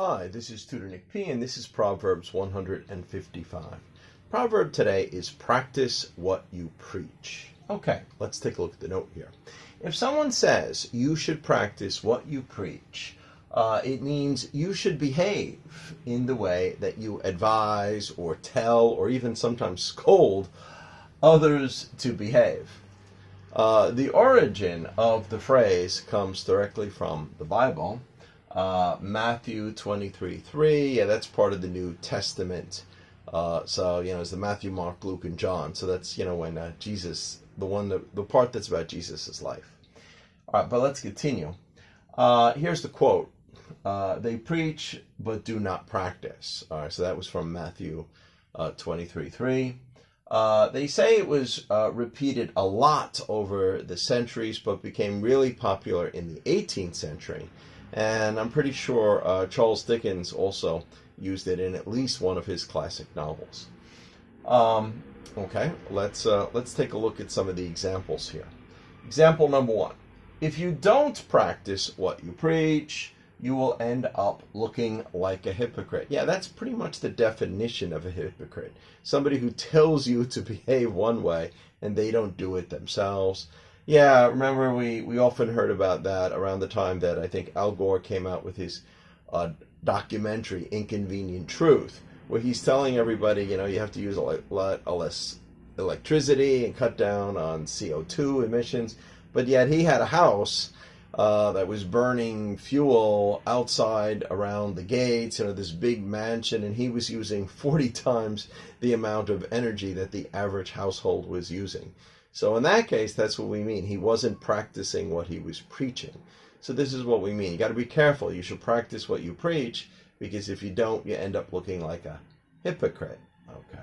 Hi, this is Tutor Nick P, and this is Proverbs 155. Proverb today is practice what you preach. Okay, let's take a look at the note here. If someone says you should practice what you preach, it means you should behave in the way that you advise or tell or even sometimes scold others to behave. The origin of the phrase comes directly from the Bible. Matthew 23:3, yeah, that's part of the New Testament. So, it's the Matthew, Mark, Luke, and John. So that's, when Jesus, the part that's about Jesus' life. All right, but let's continue. Here's the quote. They preach, but do not practice. All right, so that was from Matthew 23:3. They say it was repeated a lot over the centuries, but became really popular in the 18th century. And I'm pretty sure Charles Dickens also used it in at least one of his classic novels. Okay, let's take a look at some of the examples here. Example number 1. If you don't practice what you preach, you will end up looking like a hypocrite. Yeah, that's pretty much the definition of a hypocrite. Somebody who tells you to behave one way and they don't do it themselves. Yeah, remember we often heard about that around the time that I think Al Gore came out with his documentary, Inconvenient Truth, where he's telling everybody, you have to use a lot less electricity and cut down on CO2 emissions. But yet he had a house that was burning fuel outside around the gates, this big mansion, and he was using 40 times the amount of energy that the average household was using. So in that case, that's what we mean. He wasn't practicing what he was preaching. So this is what we mean. You got to be careful. You should practice what you preach, because if you don't, you end up looking like a hypocrite. Okay.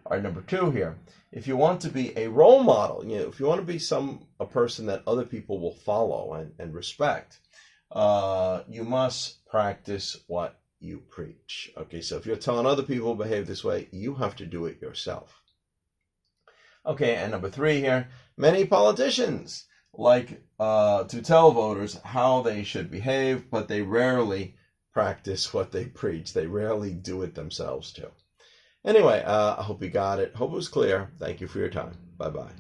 All right, number 2 here. If you want to be a role model, if you want to be a person that other people will follow and respect, you must practice what you preach. Okay, so if you're telling other people to behave this way, you have to do it yourself. Okay, and number 3 here, many politicians like to tell voters how they should behave, but they rarely practice what they preach. They rarely do it themselves too. Anyway, I hope you got it. Hope it was clear. Thank you for your time. Bye-bye.